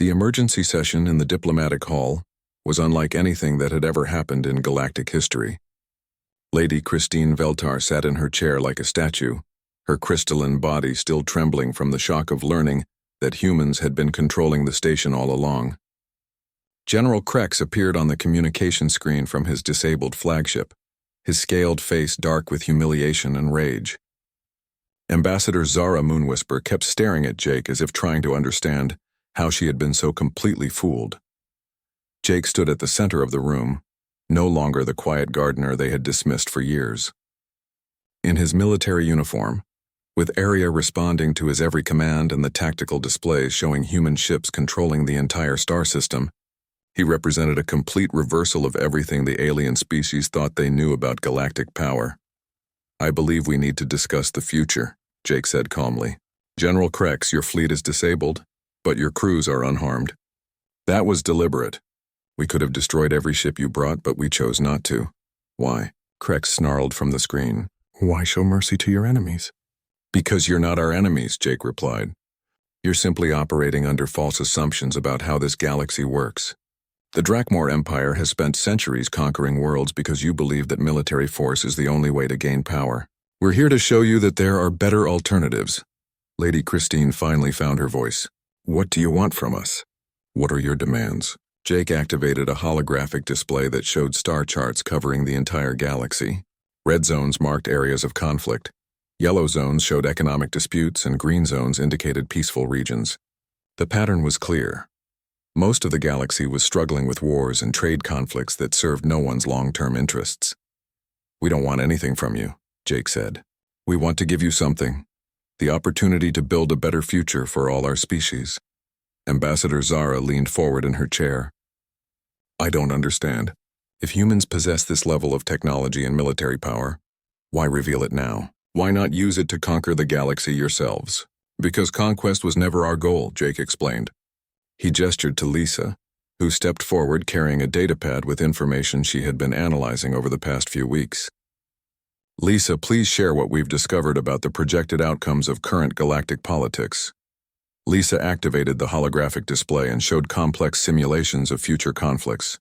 The emergency session in the diplomatic hall was unlike anything that had ever happened in galactic history. Lady Christine Veltar sat in her chair like a statue, her crystalline body still trembling from the shock of learning that humans had been controlling the station all along. General Krex appeared on the communication screen from his disabled flagship, his scaled face dark with humiliation and rage. Ambassador Zara Moonwhisper kept staring at Jake as if trying to understand how she had been so completely fooled. Jake stood at the center of the room, no longer the quiet gardener they had dismissed for years. In his military uniform, with area responding to his every command and the tactical displays showing human ships controlling the entire star system, he represented a complete reversal of everything the alien species thought they knew about galactic power. "I believe we need to discuss the future," Jake said calmly. "General Krex, your fleet is disabled, but your crews are unharmed. That was deliberate. We could have destroyed every ship you brought, but we chose not to." "Why?" Krex snarled from the screen. "Why show mercy to your enemies?" "Because you're not our enemies," Jake replied. "You're simply operating under false assumptions about how this galaxy works. The Drakmor Empire has spent centuries conquering worlds because you believe that military force is the only way to gain power. We're here to show you that there are better alternatives." Lady Christine finally found her voice. "What do you want from us? What are your demands?" Jake activated a holographic display that showed star charts covering the entire galaxy. Red zones marked areas of conflict. Yellow zones showed economic disputes, and green zones indicated peaceful regions. The pattern was clear. Most of the galaxy was struggling with wars and trade conflicts that served no one's long-term interests. "We don't want anything from you," Jake said. "We want to give you something. The opportunity to build a better future for all our species." Ambassador Zara leaned forward in her chair. "I don't understand. If humans possess this level of technology and military power, why reveal it now? Why not use it to conquer the galaxy yourselves?" "Because conquest was never our goal," Jake explained. He gestured to Lisa, who stepped forward carrying a datapad with information she had been analyzing over the past few weeks. "Lisa, please share what we've discovered about the projected outcomes of current galactic politics." Lisa activated the holographic display and showed complex simulations of future conflicts.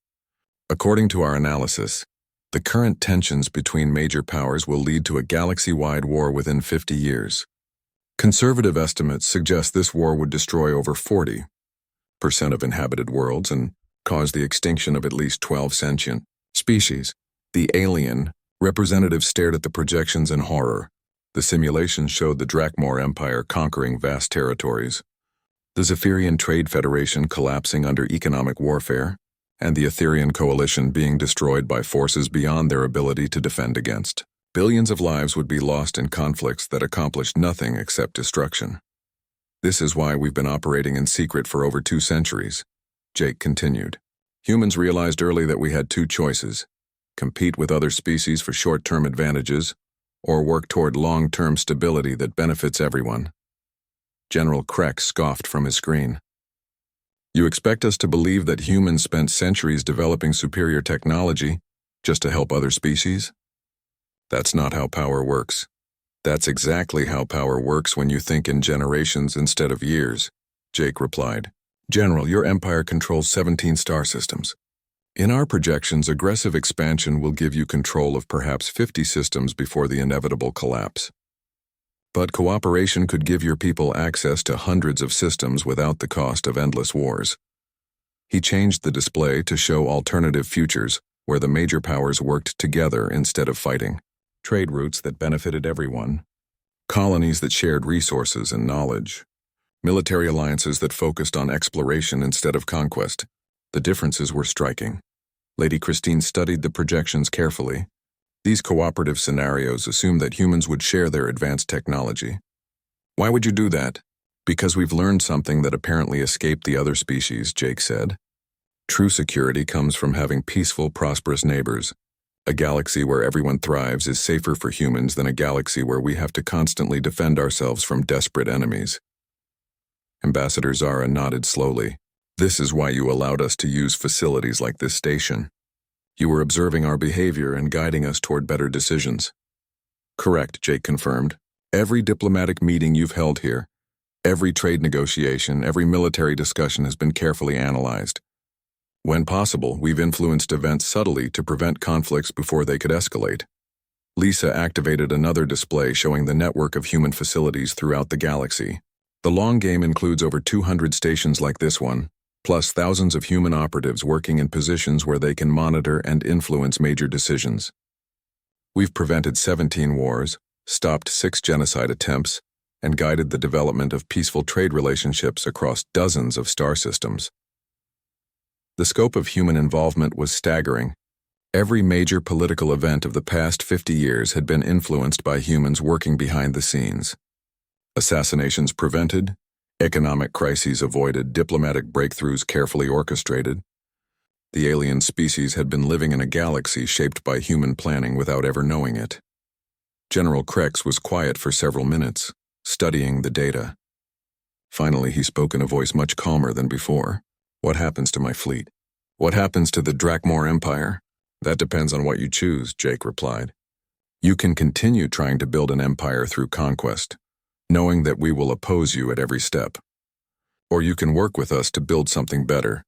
"According to our analysis, the current tensions between major powers will lead to a galaxy-wide war within 50 years. Conservative estimates suggest this war would destroy over 40% of inhabited worlds and cause the extinction of at least 12 sentient species." The alien representative stared at the projections in horror. The simulations showed the Drakmor Empire conquering vast territories, the Zephyrian Trade Federation collapsing under economic warfare, and the Etherian Coalition being destroyed by forces beyond their ability to defend against. Billions of lives would be lost in conflicts that accomplished nothing except destruction. "This is why we've been operating in secret for over 2 centuries, Jake continued. "Humans realized early that we had 2 choices: compete with other species for short-term advantages, or work toward long-term stability that benefits everyone." General Krex scoffed from his screen. "You expect us to believe that humans spent centuries developing superior technology just to help other species? That's not how power works. That's exactly how power works when you think in generations instead of years," Jake replied. "General, your empire controls 17 star systems. In our projections, aggressive expansion will give you control of perhaps 50 systems before the inevitable collapse. But cooperation could give your people access to hundreds of systems without the cost of endless wars." He changed the display to show alternative futures where the major powers worked together instead of fighting. Trade routes that benefited everyone, colonies that shared resources and knowledge, military alliances that focused on exploration instead of conquest. The differences were striking. Lady Christine studied the projections carefully. These cooperative scenarios assume that humans would share their advanced technology. "Why would you do that?" "Because we've learned something that apparently escaped the other species," Jake said. "True security comes from having peaceful, prosperous neighbors. A galaxy where everyone thrives is safer for humans than a galaxy where we have to constantly defend ourselves from desperate enemies." Ambassador Zara nodded slowly. "This is why you allowed us to use facilities like this station. You were observing our behavior and guiding us toward better decisions." "Correct," Jake confirmed. "Every diplomatic meeting you've held here, Every trade negotiation, every military discussion has been carefully analyzed. When possible, we've influenced events subtly to prevent conflicts before they could escalate. Lisa activated another display showing the network of human facilities throughout the galaxy. The long game includes over 200 stations like this one, plus thousands of human operatives working in positions where they can monitor and influence major decisions. We've prevented 17 wars, stopped 6 genocide attempts, and guided the development of peaceful trade relationships across dozens of star systems. The scope of human involvement was staggering. Every major political event of the past 50 years had been influenced by humans working behind the scenes. Assassinations prevented, economic crises avoided, diplomatic breakthroughs carefully orchestrated. The alien species had been living in a galaxy shaped by human planning without ever knowing it. General Krex was quiet for several minutes, studying the data. Finally, he spoke in a voice much calmer than before. What happens to my fleet? What happens to the Drakmor Empire? That depends on what you choose, Jake replied. You can continue trying to build an empire through conquest, knowing that we will oppose you at every step. Or you can work with us to build something better.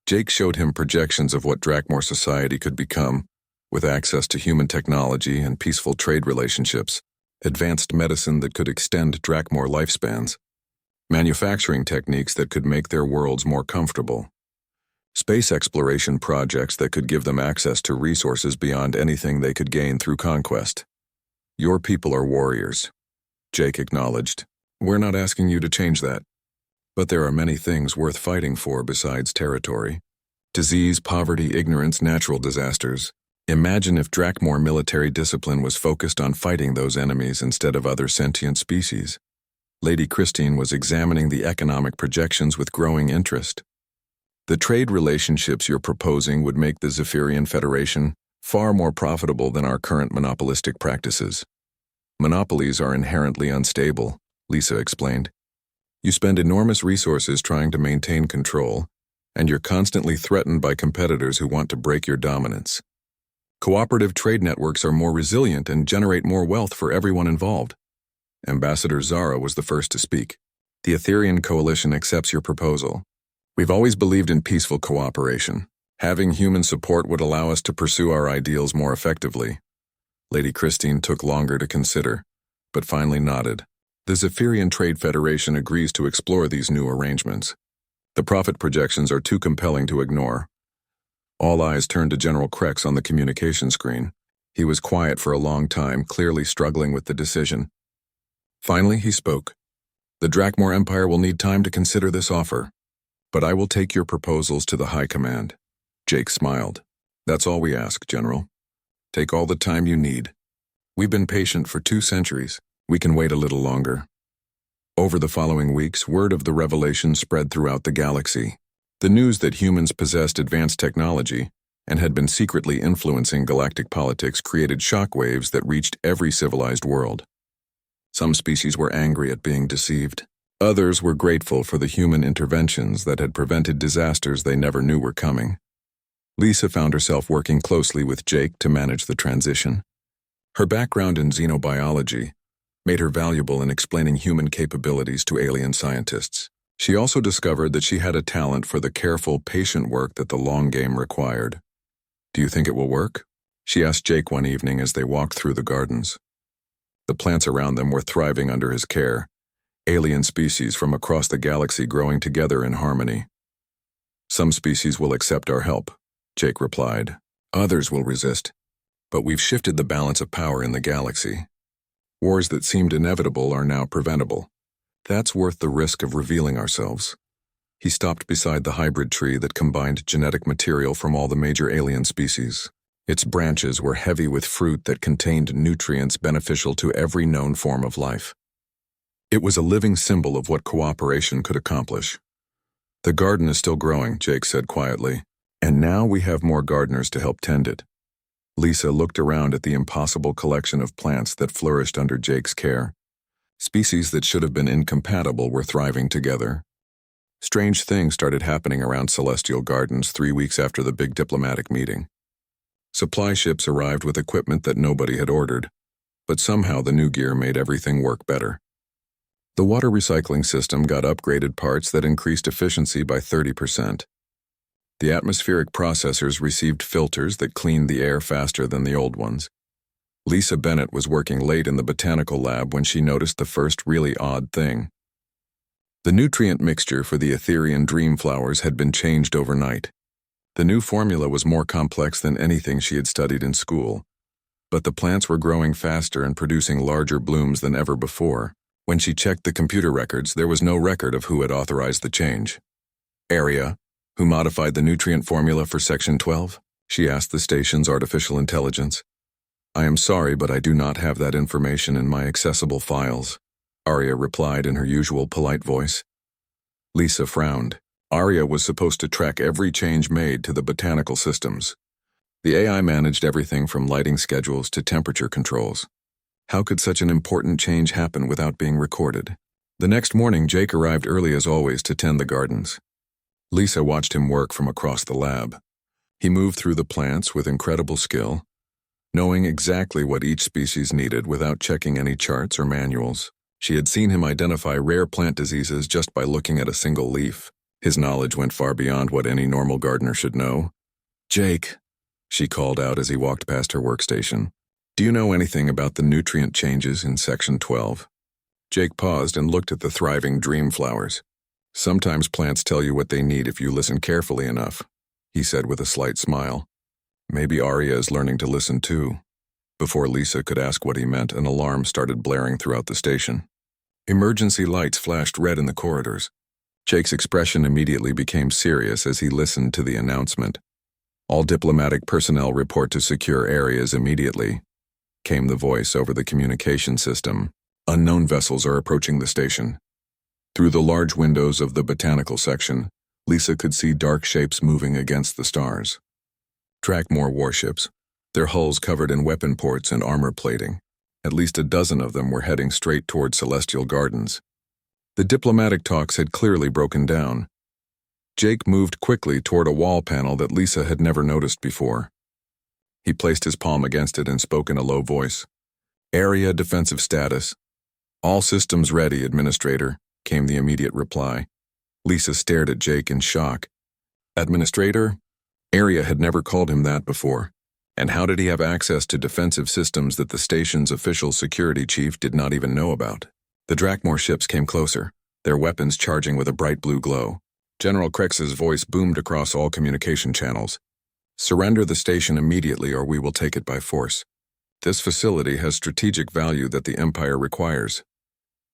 Jake showed him projections of what Drakmor society could become, with access to human technology and peaceful trade relationships, advanced medicine that could extend Drakmor lifespans, manufacturing techniques that could make their worlds more comfortable, space exploration projects that could give them access to resources beyond anything they could gain through conquest. Your people are warriors, Jake acknowledged. We're not asking you to change that. But there are many things worth fighting for besides territory. Disease, poverty, ignorance, natural disasters. Imagine if Drakmor military discipline was focused on fighting those enemies instead of other sentient species. Lady Christine was examining the economic projections with growing interest. The trade relationships you're proposing would make the Zephyrian Federation far more profitable than our current monopolistic practices. Monopolies are inherently unstable, Lisa explained. You spend enormous resources trying to maintain control, and you're constantly threatened by competitors who want to break your dominance. Cooperative trade networks are more resilient and generate more wealth for everyone involved. Ambassador Zara was the first to speak. The Etherian Coalition accepts your proposal. We've always believed in peaceful cooperation. Having human support would allow us to pursue our ideals more effectively. Lady Christine took longer to consider, but finally nodded. The Zephyrian Trade Federation agrees to explore these new arrangements. The profit projections are too compelling to ignore. All eyes turned to General Krex on the communication screen. He was quiet for a long time, clearly struggling with the decision. Finally, he spoke. The Drakmor Empire will need time to consider this offer, but I will take your proposals to the High Command. Jake smiled. That's all we ask, General. Take all the time you need. We've been patient for 2 centuries. We can wait a little longer. Over the following weeks, word of the revelation spread throughout the galaxy. The news that humans possessed advanced technology and had been secretly influencing galactic politics created shockwaves that reached every civilized world. Some species were angry at being deceived. Others were grateful for the human interventions that had prevented disasters they never knew were coming. Lisa found herself working closely with Jake to manage the transition. Her background in xenobiology made her valuable in explaining human capabilities to alien scientists. She also discovered that she had a talent for the careful, patient work that the long game required. Do you think it will work? She asked Jake one evening as they walked through the gardens. The plants around them were thriving under his care, alien species from across the galaxy growing together in harmony. Some species will accept our help, Jake replied. Others will resist. But we've shifted the balance of power in the galaxy. Wars that seemed inevitable are now preventable. That's worth the risk of revealing ourselves. He stopped beside the hybrid tree that combined genetic material from all the major alien species. Its branches were heavy with fruit that contained nutrients beneficial to every known form of life. It was a living symbol of what cooperation could accomplish. The garden is still growing, Jake said quietly, and now we have more gardeners to help tend it. Lisa looked around at the impossible collection of plants that flourished under Jake's care. Species that should have been incompatible were thriving together. Strange things started happening around Celestial Gardens 3 weeks after the big diplomatic meeting. Supply ships arrived with equipment that nobody had ordered, but somehow the new gear made everything work better. The water recycling system got upgraded parts that increased efficiency by 30%. The atmospheric processors received filters that cleaned the air faster than the old ones. Lisa Bennett was working late in the botanical lab when she noticed the first really odd thing. The nutrient mixture for the Etherian dream flowers had been changed overnight. The new formula was more complex than anything she had studied in school, but the plants were growing faster and producing larger blooms than ever before. When she checked the computer records, there was no record of who had authorized the change. Area, who modified the nutrient formula for Section 12? She asked the station's artificial intelligence. I am sorry, but I do not have that information in my accessible files, Arya replied in her usual polite voice. Lisa frowned. Arya was supposed to track every change made to the botanical systems. The AI managed everything from lighting schedules to temperature controls. How could such an important change happen without being recorded? The next morning, Jake arrived early as always to tend the gardens. Lisa watched him work from across the lab. He moved through the plants with incredible skill, knowing exactly what each species needed without checking any charts or manuals. She had seen him identify rare plant diseases just by looking at a single leaf. His knowledge went far beyond what any normal gardener should know. Jake, she called out as he walked past her workstation. Do you know anything about the nutrient changes in Section 12? Jake paused and looked at the thriving dream flowers. Sometimes plants tell you what they need if you listen carefully enough, he said with a slight smile. Maybe Arya is learning to listen too. Before Lisa could ask what he meant, an alarm started blaring throughout the station. Emergency lights flashed red in the corridors. Jake's expression immediately became serious as he listened to the announcement. All diplomatic personnel report to secure areas immediately, came the voice over the communication system. Unknown vessels are approaching the station. Through the large windows of the botanical section, Lisa could see dark shapes moving against the stars. Trackmore warships, their hulls covered in weapon ports and armor plating. At least a dozen of them were heading straight toward Celestial Gardens. The diplomatic talks had clearly broken down. Jake moved quickly toward a wall panel that Lisa had never noticed before. He placed his palm against it and spoke in a low voice. Area defensive status. All systems ready, Administrator, came the immediate reply. Lisa stared at Jake in shock. Administrator? Area had never called him that before. And how did he have access to defensive systems that the station's official security chief did not even know about? The Drakmor ships came closer, their weapons charging with a bright blue glow. General Krex's voice boomed across all communication channels. Surrender the station immediately or we will take it by force. This facility has strategic value that the Empire requires.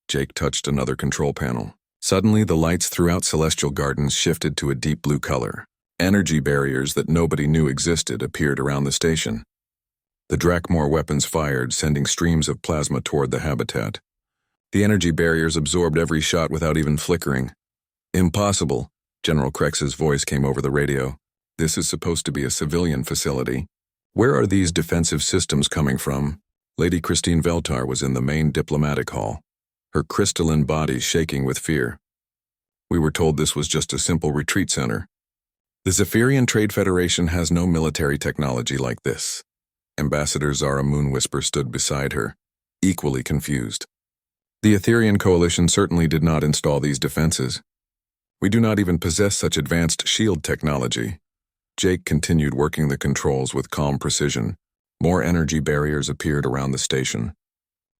Jake touched another control panel. Suddenly, the lights throughout Celestial Gardens shifted to a deep blue color. Energy barriers that nobody knew existed appeared around the station. The Drakmor weapons fired, sending streams of plasma toward the habitat. The energy barriers absorbed every shot without even flickering. Impossible, General Krex's voice came over the radio. This is supposed to be a civilian facility. Where are these defensive systems coming from? Lady Christine Veltar was in the main diplomatic hall, her crystalline body shaking with fear. We were told this was just a simple retreat center. The Zephyrian Trade Federation has no military technology like this. Ambassador Zara Moonwhisper stood beside her, equally confused. The Etherian Coalition certainly did not install these defenses. We do not even possess such advanced shield technology. Jake continued working the controls with calm precision. More energy barriers appeared around the station.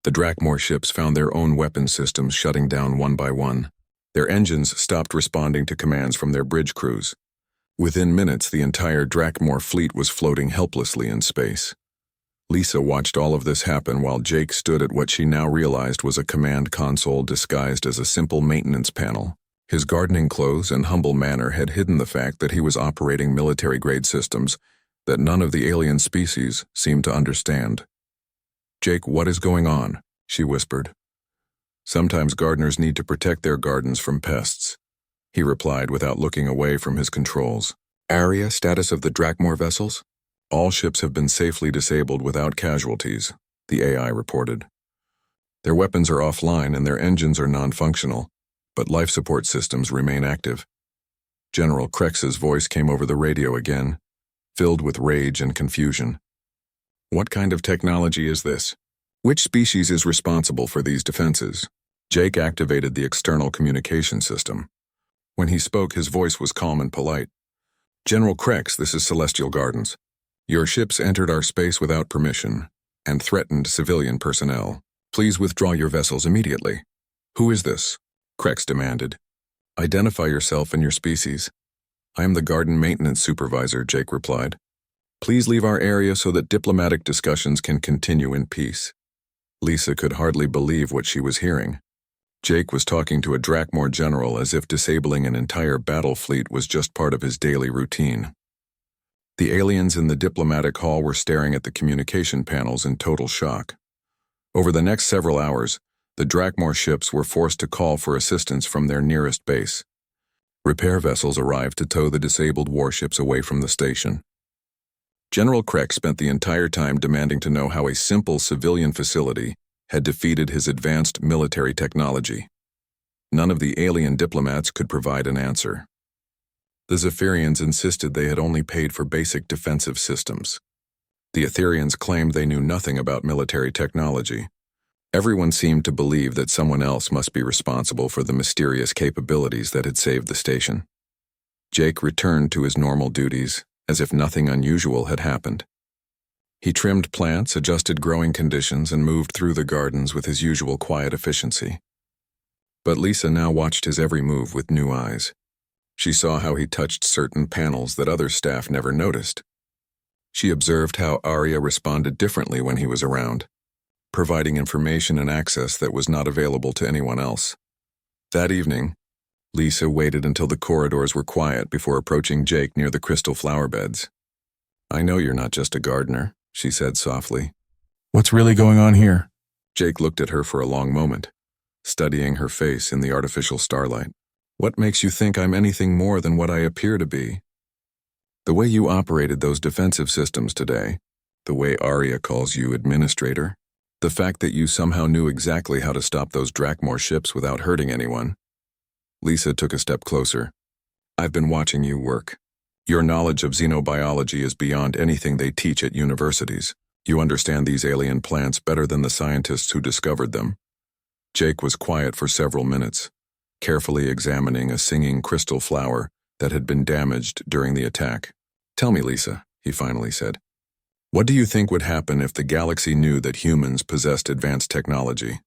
The Drakmor ships found their own weapon systems shutting down one by one. Their engines stopped responding to commands from their bridge crews. Within minutes, the entire Drakmor fleet was floating helplessly in space. Lisa watched all of this happen while Jake stood at what she now realized was a command console disguised as a simple maintenance panel. His gardening clothes and humble manner had hidden the fact that he was operating military-grade systems that none of the alien species seemed to understand. Jake, what is going on? She whispered. Sometimes gardeners need to protect their gardens from pests, he replied without looking away from his controls. Area status of the Drakmor vessels? All ships have been safely disabled without casualties, the AI reported. Their weapons are offline and their engines are non-functional, but life support systems remain active. General Krex's voice came over the radio again, filled with rage and confusion. What kind of technology is this? Which species is responsible for these defenses? Jake activated the external communication system. When he spoke, his voice was calm and polite. "General Krex, this is Celestial Gardens. Your ships entered our space without permission and threatened civilian personnel. Please withdraw your vessels immediately." "Who is this?" Krex demanded. "Identify yourself and your species." "I am the Garden Maintenance Supervisor," Jake replied. "Please leave our area so that diplomatic discussions can continue in peace." Lisa could hardly believe what she was hearing. Jake was talking to a Drakmor general as if disabling an entire battle fleet was just part of his daily routine. The aliens in the diplomatic hall were staring at the communication panels in total shock. Over the next several hours, the Drakmor ships were forced to call for assistance from their nearest base. Repair vessels arrived to tow the disabled warships away from the station. General Krex spent the entire time demanding to know how a simple civilian facility had defeated his advanced military technology. None of the alien diplomats could provide an answer. The Zephyrians insisted they had only paid for basic defensive systems. The Etherians claimed they knew nothing about military technology. Everyone seemed to believe that someone else must be responsible for the mysterious capabilities that had saved the station. Jake returned to his normal duties, as if nothing unusual had happened. He trimmed plants, adjusted growing conditions, and moved through the gardens with his usual quiet efficiency. But Lisa now watched his every move with new eyes. She saw how he touched certain panels that other staff never noticed. She observed how Arya responded differently when he was around, providing information and access that was not available to anyone else. That evening, Lisa waited until the corridors were quiet before approaching Jake near the crystal flower beds. "I know you're not just a gardener," she said softly. "What's really going on here?" Jake looked at her for a long moment, studying her face in the artificial starlight. "What makes you think I'm anything more than what I appear to be? The way you operated those defensive systems today, the way Arya calls you administrator, the fact that you somehow knew exactly how to stop those Drakmor ships without hurting anyone." Lisa took a step closer. "I've been watching you work. Your knowledge of xenobiology is beyond anything they teach at universities. You understand these alien plants better than the scientists who discovered them." Jake was quiet for several minutes, carefully examining a singing crystal flower that had been damaged during the attack. "Tell me, Lisa," he finally said. "What do you think would happen if the galaxy knew that humans possessed advanced technology?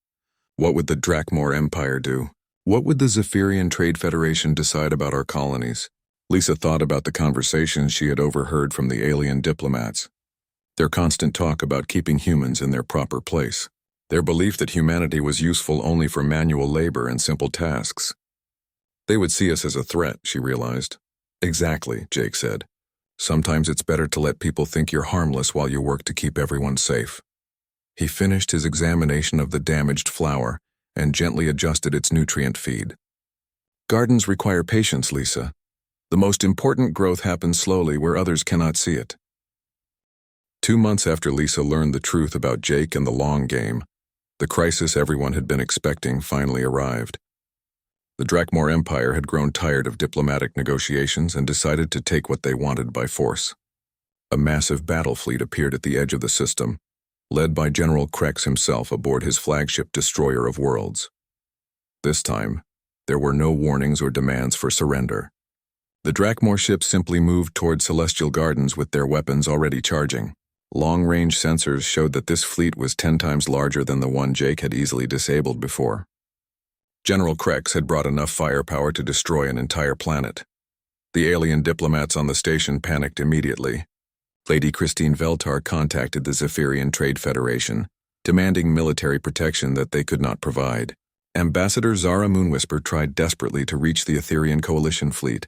What would the Drakmor Empire do? What would the Zephyrian Trade Federation decide about our colonies?" Lisa thought about the conversations she had overheard from the alien diplomats. Their constant talk about keeping humans in their proper place. Their belief that humanity was useful only for manual labor and simple tasks. They would see us as a threat, she realized. "Exactly," Jake said. "Sometimes it's better to let people think you're harmless while you work to keep everyone safe." He finished his examination of the damaged flower and gently adjusted its nutrient feed. "Gardens require patience, Lisa. The most important growth happens slowly where others cannot see it." 2 months after Lisa learned the truth about Jake and the long game, the crisis everyone had been expecting finally arrived. The Drakmor Empire had grown tired of diplomatic negotiations and decided to take what they wanted by force. A massive battle fleet appeared at the edge of the system, led by General Krex himself aboard his flagship destroyer of worlds. This time, there were no warnings or demands for surrender. The Drakmor ships simply moved toward Celestial Gardens with their weapons already charging. Long-range sensors showed that this fleet was 10 times larger than the one Jake had easily disabled before. General Krex had brought enough firepower to destroy an entire planet. The alien diplomats on the station panicked immediately. Lady Christine Veltar contacted the Zephyrian Trade Federation, demanding military protection that they could not provide. Ambassador Zara Moonwhisper tried desperately to reach the Etherian coalition fleet,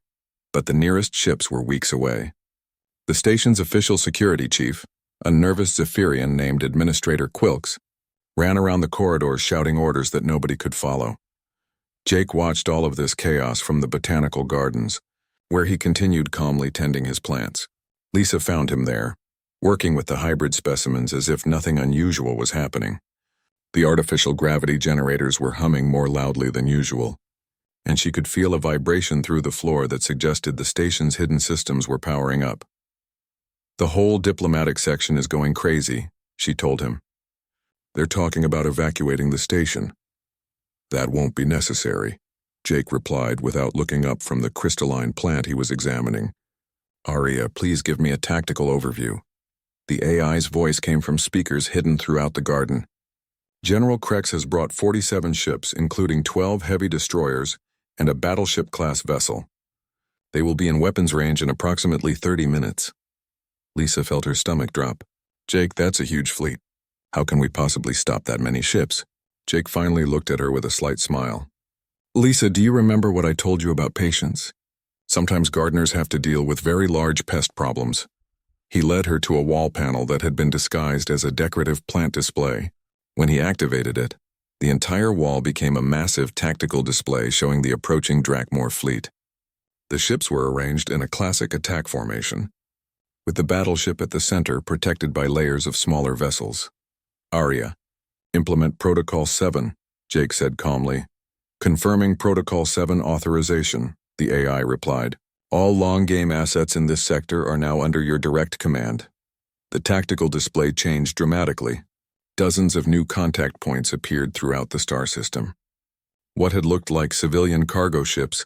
but the nearest ships were weeks away. The station's official security chief, a nervous Zephyrian named Administrator Quilks, ran around the corridors shouting orders that nobody could follow. Jake watched all of this chaos from the botanical gardens, where he continued calmly tending his plants. Lisa found him there, working with the hybrid specimens as if nothing unusual was happening. The artificial gravity generators were humming more loudly than usual, and she could feel a vibration through the floor that suggested the station's hidden systems were powering up. "The whole diplomatic section is going crazy," she told him. "They're talking about evacuating the station." That won't be necessary, Jake replied without looking up from the crystalline plant he was examining. Arya, please give me a tactical overview. The AI's voice came from speakers hidden throughout the garden. General Krex has brought 47 ships, including 12 heavy destroyers and a battleship-class vessel. They will be in weapons range in approximately 30 minutes. Lisa felt her stomach drop. Jake, that's a huge fleet. How can we possibly stop that many ships? Jake finally looked at her with a slight smile. Lisa, do you remember what I told you about patience? Sometimes gardeners have to deal with very large pest problems. He led her to a wall panel that had been disguised as a decorative plant display. When he activated it, the entire wall became a massive tactical display showing the approaching Drakmor fleet. The ships were arranged in a classic attack formation, with the battleship at the center protected by layers of smaller vessels. Arya, implement Protocol 7, Jake said calmly. Confirming Protocol 7 authorization, the AI replied. All long-game assets in this sector are now under your direct command. The tactical display changed dramatically. Dozens of new contact points appeared throughout the star system. What had looked like civilian cargo ships,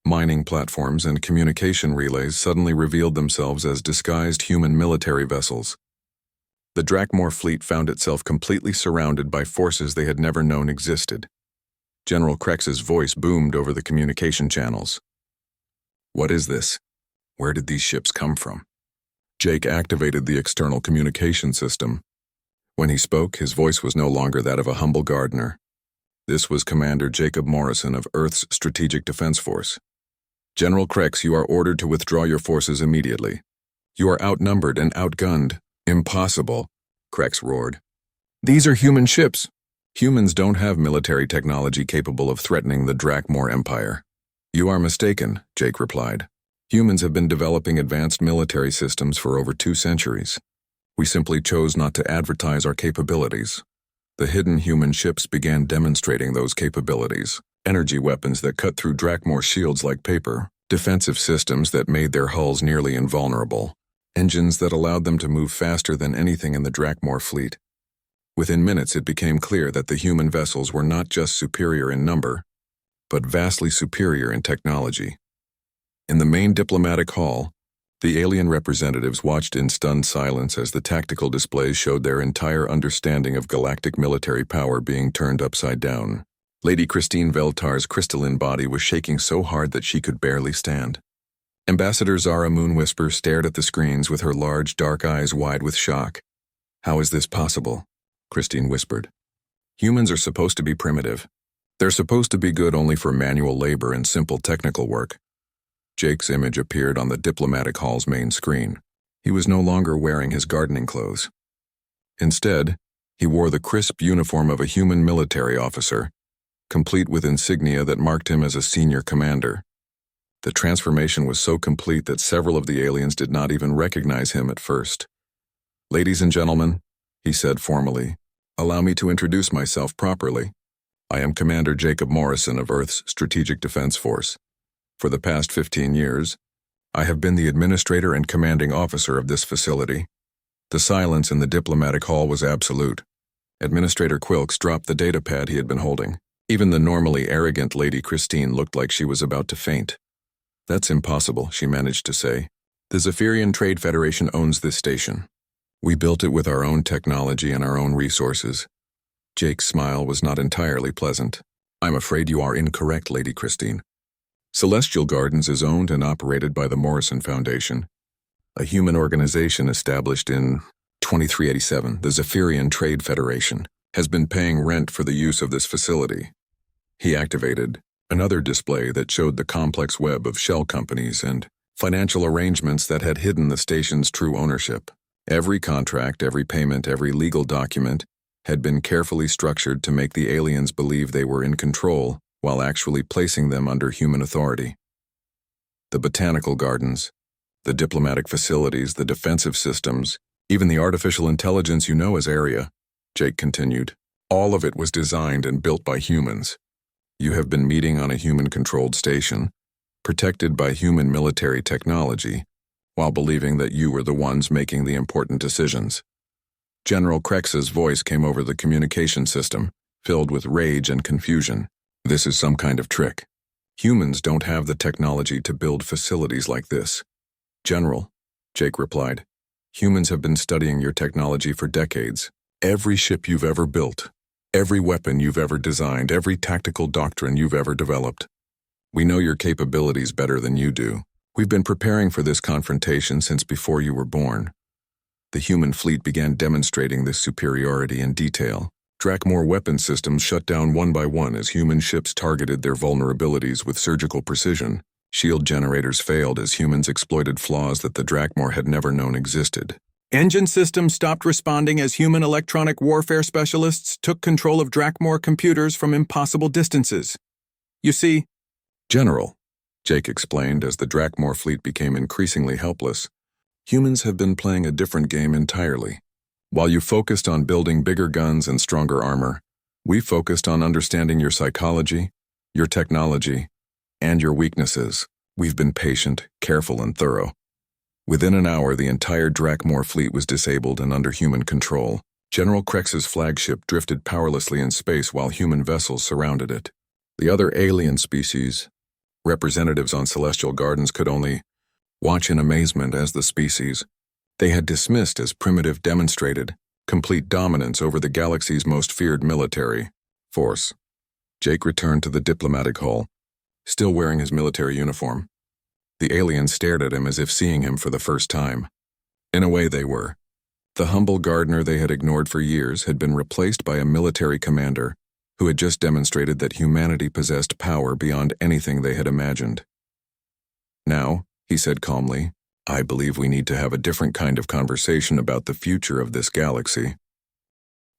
mining platforms, and communication relays suddenly revealed themselves as disguised human military vessels. The Drakmor fleet found itself completely surrounded by forces they had never known existed. General Krex's voice boomed over the communication channels. What is this? Where did these ships come from? Jake activated the external communication system. When he spoke, his voice was no longer that of a humble gardener. This was Commander Jacob Morrison of Earth's Strategic Defense Force. General Krex, you are ordered to withdraw your forces immediately. You are outnumbered and outgunned. Impossible, Krex roared. These are human ships. Humans don't have military technology capable of threatening the Drakmor Empire. You are mistaken, Jake replied. Humans have been developing advanced military systems for over 2 centuries. We simply chose not to advertise our capabilities. The hidden human ships began demonstrating those capabilities. Energy weapons that cut through Drakmor shields like paper, defensive systems that made their hulls nearly invulnerable, engines that allowed them to move faster than anything in the Drakmor fleet. Within minutes it became clear that the human vessels were not just superior in number, but vastly superior in technology. In the main diplomatic hall, the alien representatives watched in stunned silence as the tactical displays showed their entire understanding of galactic military power being turned upside down. Lady Christine Veltar's crystalline body was shaking so hard that she could barely stand. Ambassador Zara Moonwhisper stared at the screens with her large dark eyes wide with shock. How is this possible? Christine whispered. Humans are supposed to be primitive. They're supposed to be good only for manual labor and simple technical work. Jake's image appeared on the diplomatic hall's main screen. He was no longer wearing his gardening clothes. Instead, he wore the crisp uniform of a human military officer, complete with insignia that marked him as a senior commander. The transformation was so complete that several of the aliens did not even recognize him at first. Ladies and gentlemen, he said formally, allow me to introduce myself properly. I am Commander Jacob Morrison of Earth's Strategic Defense Force. For the past 15 years, I have been the administrator and commanding officer of this facility. The silence in the diplomatic hall was absolute. Administrator Quilks dropped the datapad he had been holding. Even the normally arrogant Lady Christine looked like she was about to faint. That's impossible, she managed to say. The Zephyrian Trade Federation owns this station. We built it with our own technology and our own resources. Jake's smile was not entirely pleasant. I'm afraid you are incorrect, Lady Christine. Celestial Gardens is owned and operated by the Morrison Foundation, a human organization established in 2387. The Zephyrian Trade Federation has been paying rent for the use of this facility. He activated another display that showed the complex web of shell companies and financial arrangements that had hidden the station's true ownership. Every contract, every payment, every legal document had been carefully structured to make the aliens believe they were in control while actually placing them under human authority. The botanical gardens, the diplomatic facilities, the defensive systems, even the artificial intelligence you know as Area, Jake continued, all of it was designed and built by humans. You have been meeting on a human-controlled station, protected by human military technology, while believing that you were the ones making the important decisions. General Krex's voice came over the communication system, filled with rage and confusion. This is some kind of trick. Humans don't have the technology to build facilities like this. General, Jake replied, humans have been studying your technology for decades. Every ship you've ever built, every weapon you've ever designed, every tactical doctrine you've ever developed. We know your capabilities better than you do. We've been preparing for this confrontation since before you were born. The human fleet began demonstrating this superiority in detail. Drakmor weapon systems shut down one by one as human ships targeted their vulnerabilities with surgical precision. Shield generators failed as humans exploited flaws that the Drakmor had never known existed. Engine systems stopped responding as human electronic warfare specialists took control of Drakmor computers from impossible distances. You see, General, Jake explained as the Drakmor fleet became increasingly helpless, humans have been playing a different game entirely. While you focused on building bigger guns and stronger armor, we focused on understanding your psychology, your technology, and your weaknesses. We've been patient, careful, and thorough. Within an hour, the entire Drakmor fleet was disabled and under human control. General Krex's flagship drifted powerlessly in space while human vessels surrounded it. The other alien species, representatives on celestial gardens, could only watch in amazement as the species they had dismissed as primitive demonstrated complete dominance over the galaxy's most feared military force. Jake returned to the diplomatic hall, still wearing his military uniform. The aliens stared at him as if seeing him for the first time. In a way, they were. The humble gardener they had ignored for years had been replaced by a military commander who had just demonstrated that humanity possessed power beyond anything they had imagined. Now, he said calmly, I believe we need to have a different kind of conversation about the future of this galaxy.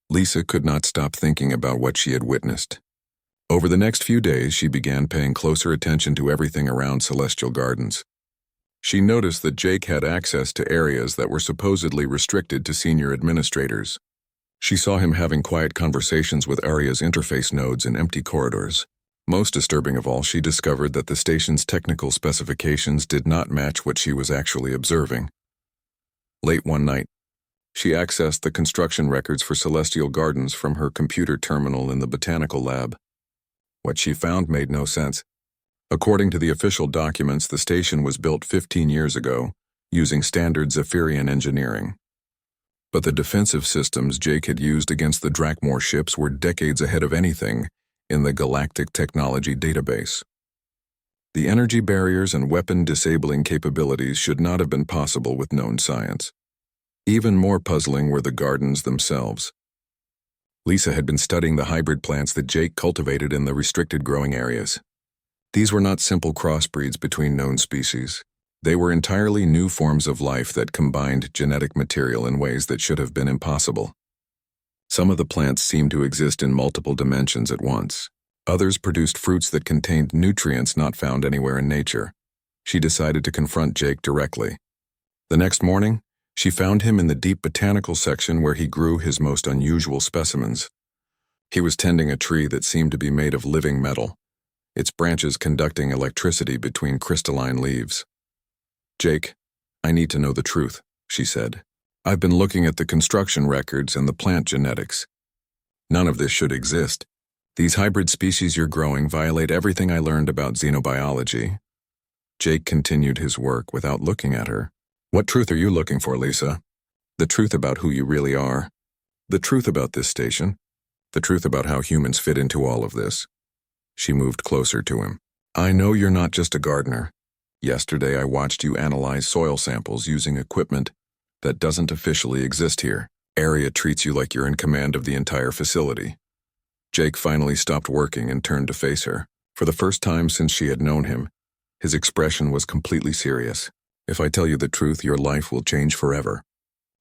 Lisa could not stop thinking about what she had witnessed. Over the next few days, she began paying closer attention to everything around Celestial Gardens. She noticed that Jake had access to areas that were supposedly restricted to senior administrators. She saw him having quiet conversations with Aria's interface nodes in empty corridors. Most disturbing of all, she discovered that the station's technical specifications did not match what she was actually observing. Late one night, she accessed the construction records for Celestial Gardens from her computer terminal in the botanical lab. What she found made no sense. According to the official documents, the station was built 15 years ago, using standard Zephyrian engineering. But the defensive systems Jake had used against the Drakmor ships were decades ahead of anything in the Galactic Technology database. The energy barriers and weapon-disabling capabilities should not have been possible with known science. Even more puzzling were the gardens themselves. Lisa had been studying the hybrid plants that Jake cultivated in the restricted growing areas. These were not simple crossbreeds between known species. They were entirely new forms of life that combined genetic material in ways that should have been impossible. Some of the plants seemed to exist in multiple dimensions at once. Others produced fruits that contained nutrients not found anywhere in nature. She decided to confront Jake directly. The next morning, she found him in the deep botanical section where he grew his most unusual specimens. He was tending a tree that seemed to be made of living metal, its branches conducting electricity between crystalline leaves. Jake, I need to know the truth, she said. I've been looking at the construction records and the plant genetics. None of this should exist. These hybrid species you're growing violate everything I learned about xenobiology. Jake continued his work without looking at her. What truth are you looking for, Lisa? The truth about who you really are. The truth about this station. The truth about how humans fit into all of this. She moved closer to him. I know you're not just a gardener. Yesterday I watched you analyze soil samples using equipment that doesn't officially exist here. Aria treats you like you're in command of the entire facility. Jake finally stopped working and turned to face her. For the first time since she had known him, his expression was completely serious. If I tell you the truth, your life will change forever.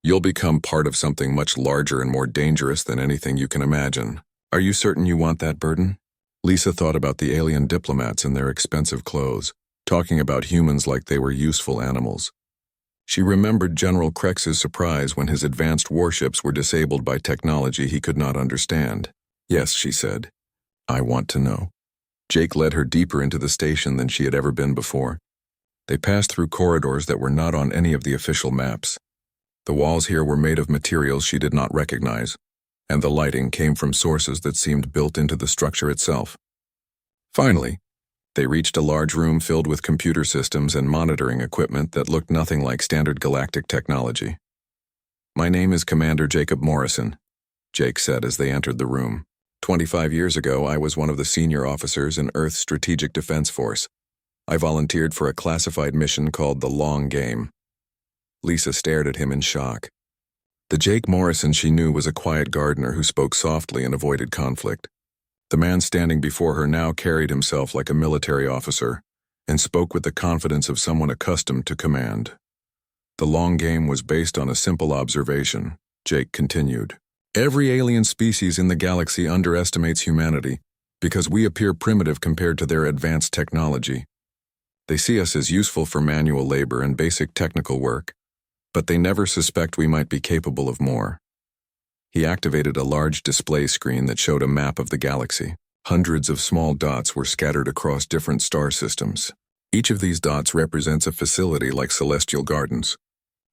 You'll become part of something much larger and more dangerous than anything you can imagine. Are you certain you want that burden? Lisa thought about the alien diplomats in their expensive clothes, talking about humans like they were useful animals. She remembered General Krex's surprise when his advanced warships were disabled by technology he could not understand. Yes, she said. I want to know. Jake led her deeper into the station than she had ever been before. They passed through corridors that were not on any of the official maps. The walls here were made of materials she did not recognize, and the lighting came from sources that seemed built into the structure itself. Finally, they reached a large room filled with computer systems and monitoring equipment that looked nothing like standard galactic technology. "My name is Commander Jacob Morrison," Jake said as they entered the room. 25 years ago, I was one of the senior officers in Earth's Strategic Defense Force. I volunteered for a classified mission called The Long Game. Lisa stared at him in shock. The Jake Morrison she knew was a quiet gardener who spoke softly and avoided conflict. The man standing before her now carried himself like a military officer and spoke with the confidence of someone accustomed to command. The Long Game was based on a simple observation, Jake continued. Every alien species in the galaxy underestimates humanity because we appear primitive compared to their advanced technology. They see us as useful for manual labor and basic technical work, but they never suspect we might be capable of more. He activated a large display screen that showed a map of the galaxy. Hundreds of small dots were scattered across different star systems. Each of these dots represents a facility like celestial gardens,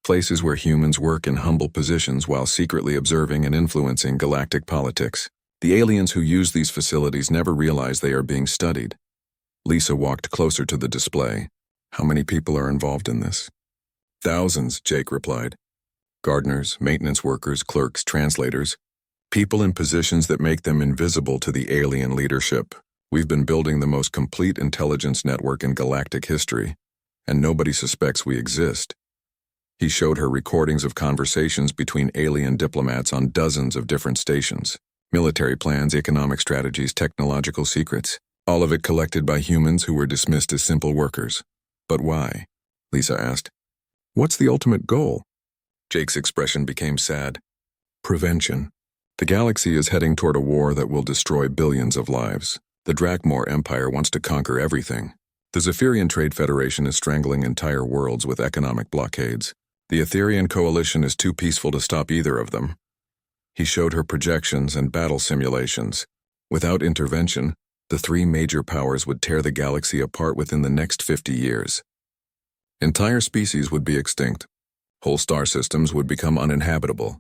places where humans work in humble positions while secretly observing and influencing galactic politics. The aliens who use these facilities never realize they are being studied. Lisa walked closer to the display. "How many people are involved in this?" "Thousands," Jake replied. "Gardeners, maintenance workers, clerks, translators. People in positions that make them invisible to the alien leadership. We've been building the most complete intelligence network in galactic history, and nobody suspects we exist." He showed her recordings of conversations between alien diplomats on dozens of different stations. Military plans, economic strategies, technological secrets. All of it collected by humans who were dismissed as simple workers. "But why?" Lisa asked. "What's the ultimate goal?" Jake's expression became sad. "Prevention. The galaxy is heading toward a war that will destroy billions of lives. The Drakmor Empire wants to conquer everything. The Zephyrian Trade Federation is strangling entire worlds with economic blockades. The Etherian Coalition is too peaceful to stop either of them." He showed her projections and battle simulations. Without intervention, the three major powers would tear the galaxy apart within the next 50 years. Entire species would be extinct. Whole star systems would become uninhabitable.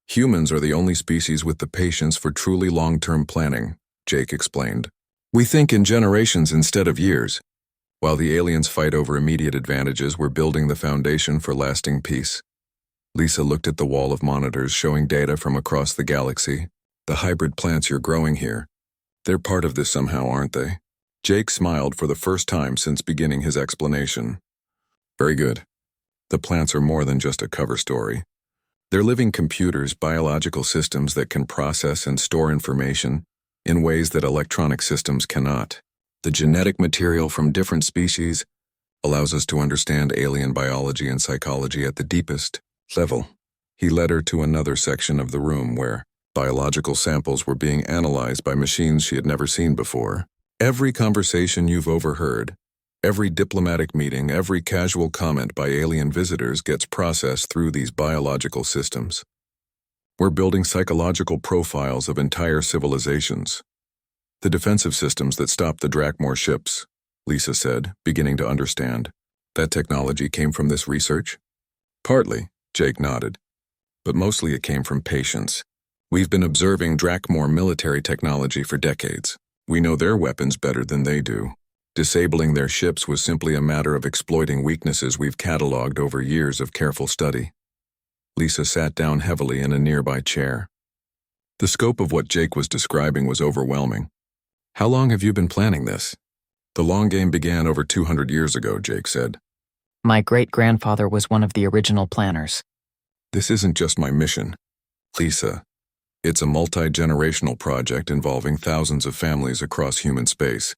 Humans are the only species with the patience for truly long-term planning, Jake explained. "We think in generations instead of years. While the aliens fight over immediate advantages, we're building the foundation for lasting peace." Lisa looked at the wall of monitors showing data from across the galaxy. "The hybrid plants you're growing here, they're part of this somehow, aren't they?" Jake smiled for the first time since beginning his explanation. "Very good. The plants are more than just a cover story. They're living computers, biological systems that can process and store information in ways that electronic systems cannot. The genetic material from different species allows us to understand alien biology and psychology at the deepest level." He led her to another section of the room where biological samples were being analyzed by machines she had never seen before. "Every conversation you've overheard, every diplomatic meeting, every casual comment by alien visitors gets processed through these biological systems. We're building psychological profiles of entire civilizations. The defensive systems that stop the Drakmor ships," Lisa said, beginning to understand. "That technology came from this research?" "Partly," Jake nodded. "But mostly it came from patience. We've been observing Drakmor military technology for decades. We know their weapons better than they do. Disabling their ships was simply a matter of exploiting weaknesses we've cataloged over years of careful study." Lisa sat down heavily in a nearby chair. The scope of what Jake was describing was overwhelming. "How long have you been planning this?" "The Long Game began over 200 years ago," Jake said. My great-grandfather was one of the original planners. "This isn't just my mission, Lisa. It's a multi-generational project involving thousands of families across human space."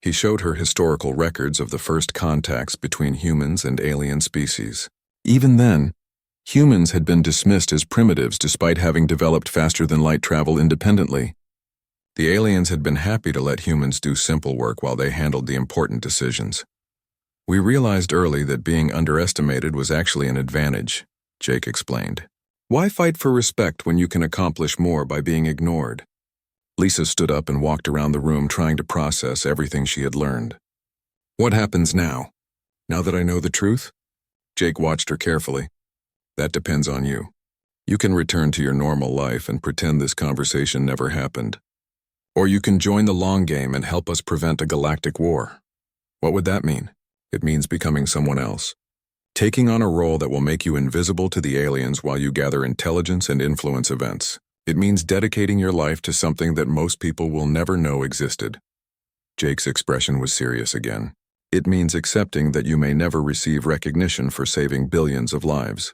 He showed her historical records of the first contacts between humans and alien species. Even then, humans had been dismissed as primitives despite having developed faster-than-light travel independently. The aliens had been happy to let humans do simple work while they handled the important decisions. "We realized early that being underestimated was actually an advantage," Jake explained. "Why fight for respect when you can accomplish more by being ignored?" Lisa stood up and walked around the room trying to process everything she had learned. "What happens now? Now that I know the truth?" Jake watched her carefully. "That depends on you. You can return to your normal life and pretend this conversation never happened. Or you can join the long game and help us prevent a galactic war. What would that mean? It means becoming someone else. Taking on a role that will make you invisible to the aliens while you gather intelligence and influence events. It means dedicating your life to something that most people will never know existed. Jake's expression was serious again. It means accepting that you may never receive recognition for saving billions of lives.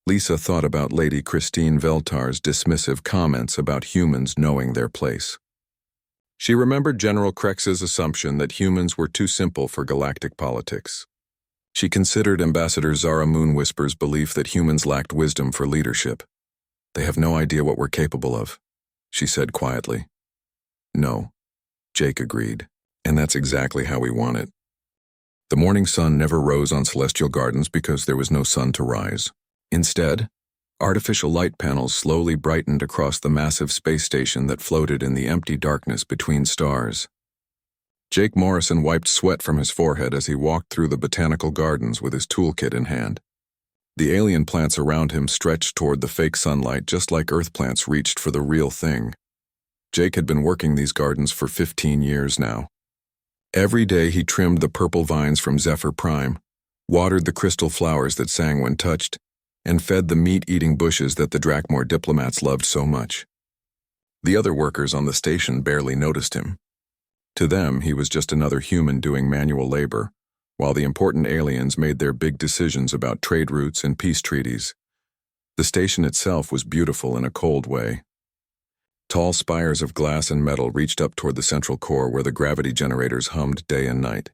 Lisa thought about Lady Christine Veltar's dismissive comments about humans knowing their place. She remembered General Krex's assumption that humans were too simple for galactic politics. She considered Ambassador Zara Moonwhisper's belief that humans lacked wisdom for leadership. They have no idea what we're capable of, she said quietly. No, Jake agreed, and that's exactly how we want it. The morning sun never rose on Celestial Gardens because there was no sun to rise. Instead, artificial light panels slowly brightened across the massive space station that floated in the empty darkness between stars. Jake Morrison wiped sweat from his forehead as he walked through the botanical gardens with his toolkit in hand. The alien plants around him stretched toward the fake sunlight just like Earth plants reached for the real thing. Jake had been working these gardens for 15 years now. Every day he trimmed the purple vines from Zephyr Prime, watered the crystal flowers that sang when touched, and fed the meat-eating bushes that the Drakmor diplomats loved so much. The other workers on the station barely noticed him. To them, he was just another human doing manual labor, while the important aliens made their big decisions about trade routes and peace treaties. The station itself was beautiful in a cold way. Tall spires of glass and metal reached up toward the central core where the gravity generators hummed day and night.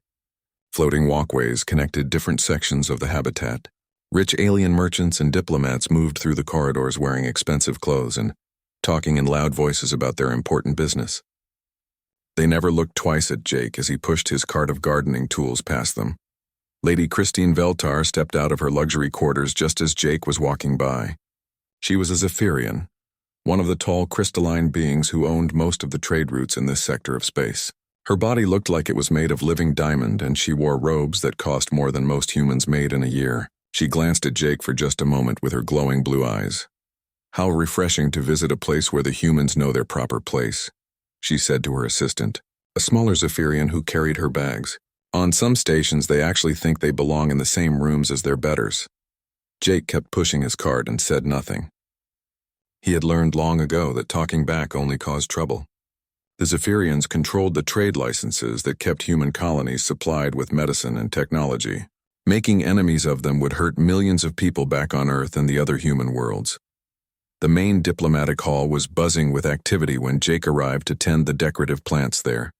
Floating walkways connected different sections of the habitat. Rich alien merchants and diplomats moved through the corridors wearing expensive clothes and talking in loud voices about their important business. They never looked twice at Jake as he pushed his cart of gardening tools past them. Lady Christine Veltar stepped out of her luxury quarters just as Jake was walking by. She was a Zephyrian, one of the tall crystalline beings who owned most of the trade routes in this sector of space. Her body looked like it was made of living diamond, and she wore robes that cost more than most humans made in a year. She glanced at Jake for just a moment with her glowing blue eyes. How refreshing to visit a place where the humans know their proper place, she said to her assistant, a smaller Zephyrian who carried her bags. On some stations, they actually think they belong in the same rooms as their betters. Jake kept pushing his cart and said nothing. He had learned long ago that talking back only caused trouble. The Zephyrians controlled the trade licenses that kept human colonies supplied with medicine and technology. Making enemies of them would hurt millions of people back on Earth and the other human worlds. The main diplomatic hall was buzzing with activity when Jake arrived to tend the decorative plants there.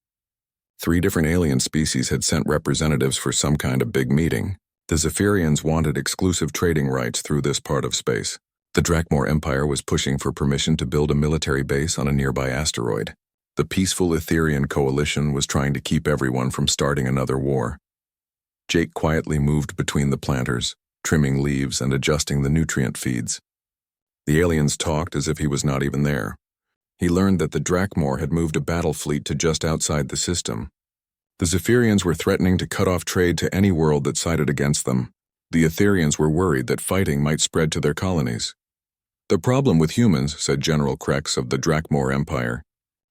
3 different alien species had sent representatives for some kind of big meeting. The Zephyrians wanted exclusive trading rights through this part of space. The Drakmor Empire was pushing for permission to build a military base on a nearby asteroid. The peaceful Etherian coalition was trying to keep everyone from starting another war. Jake quietly moved between the planters, trimming leaves and adjusting the nutrient feeds. The aliens talked as if he was not even there. He learned that the Drakmor had moved a battle fleet to just outside the system. The Zephyrians were threatening to cut off trade to any world that sided against them. The Etherians were worried that fighting might spread to their colonies. The problem with humans, said General Krex of the Drakmor Empire,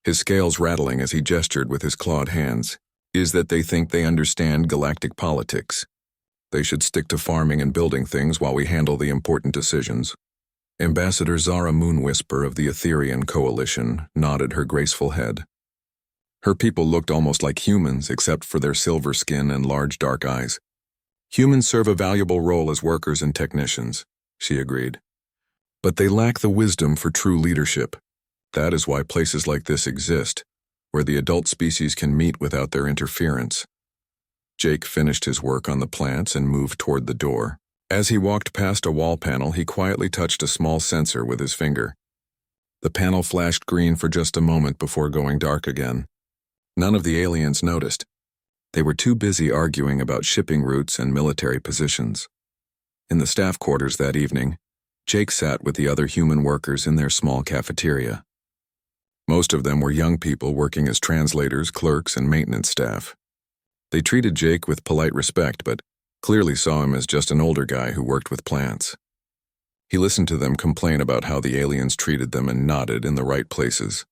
his scales rattling as he gestured with his clawed hands, is that they think they understand galactic politics. They should stick to farming and building things while we handle the important decisions. Ambassador Zara Moonwhisper of the Etherian Coalition nodded her graceful head. Her people looked almost like humans except for their silver skin and large dark eyes. Humans serve a valuable role as workers and technicians, she agreed. But they lack the wisdom for true leadership. That is why places like this exist, where the adult species can meet without their interference. Jake finished his work on the plants and moved toward the door. As he walked past a wall panel, he quietly touched a small sensor with his finger. The panel flashed green for just a moment before going dark again. None of the aliens noticed. They were too busy arguing about shipping routes and military positions. In the staff quarters that evening, Jake sat with the other human workers in their small cafeteria. Most of them were young people working as translators, clerks, and maintenance staff. They treated Jake with polite respect, but clearly saw him as just an older guy who worked with plants. He listened to them complain about how the aliens treated them and nodded in the right places.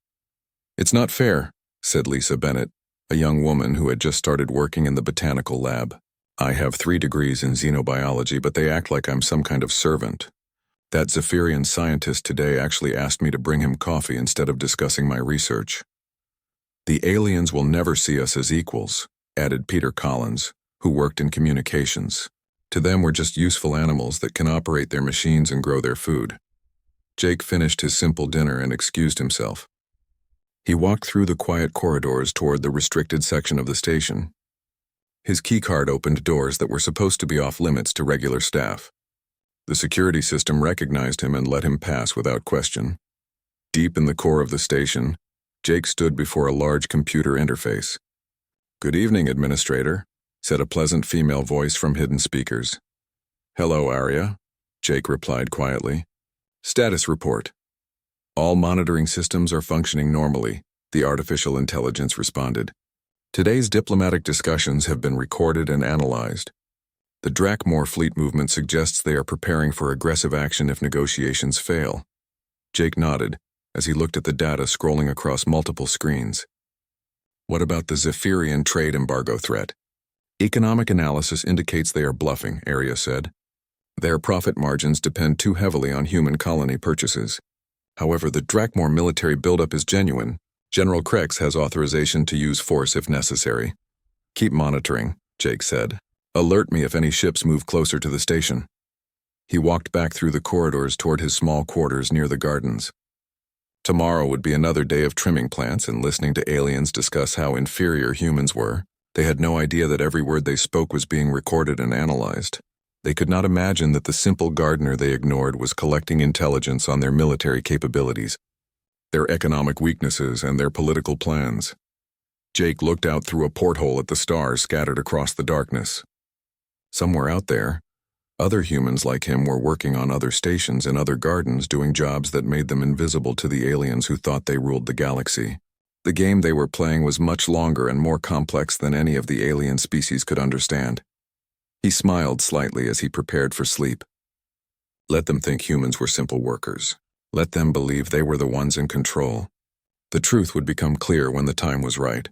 "It's not fair," said Lisa Bennett, a young woman who had just started working in the botanical lab. "I have 3 degrees in xenobiology, but they act like I'm some kind of servant. That Zephyrian scientist today actually asked me to bring him coffee instead of discussing my research." "The aliens will never see us as equals," added Peter Collins, who worked in communications. "To them, we're just useful animals that can operate their machines and grow their food." Jake finished his simple dinner and excused himself. He walked through the quiet corridors toward the restricted section of the station. His keycard opened doors that were supposed to be off-limits to regular staff. The security system recognized him and let him pass without question. Deep in the core of the station, Jake stood before a large computer interface. "Good evening, Administrator," said a pleasant female voice from hidden speakers. "Hello, Arya," Jake replied quietly. "Status report." "All monitoring systems are functioning normally," the artificial intelligence responded. "Today's diplomatic discussions have been recorded and analyzed. The Drakmor fleet movement suggests they are preparing for aggressive action if negotiations fail." Jake nodded as he looked at the data scrolling across multiple screens. "What about the Zephyrian trade embargo threat?" "Economic analysis indicates they are bluffing," Arya said. "Their profit margins depend too heavily on human colony purchases. However, the Drakmor military buildup is genuine. General Krex has authorization to use force if necessary." "Keep monitoring," Jake said. "Alert me if any ships move closer to the station." He walked back through the corridors toward his small quarters near the gardens. Tomorrow would be another day of trimming plants and listening to aliens discuss how inferior humans were. They had no idea that every word they spoke was being recorded and analyzed. They could not imagine that the simple gardener they ignored was collecting intelligence on their military capabilities, their economic weaknesses, and their political plans. Jake looked out through a porthole at the stars scattered across the darkness. Somewhere out there, other humans like him were working on other stations in other gardens doing jobs that made them invisible to the aliens who thought they ruled the galaxy. The game they were playing was much longer and more complex than any of the alien species could understand. He smiled slightly as he prepared for sleep. Let them think humans were simple workers. Let them believe they were the ones in control. The truth would become clear when the time was right.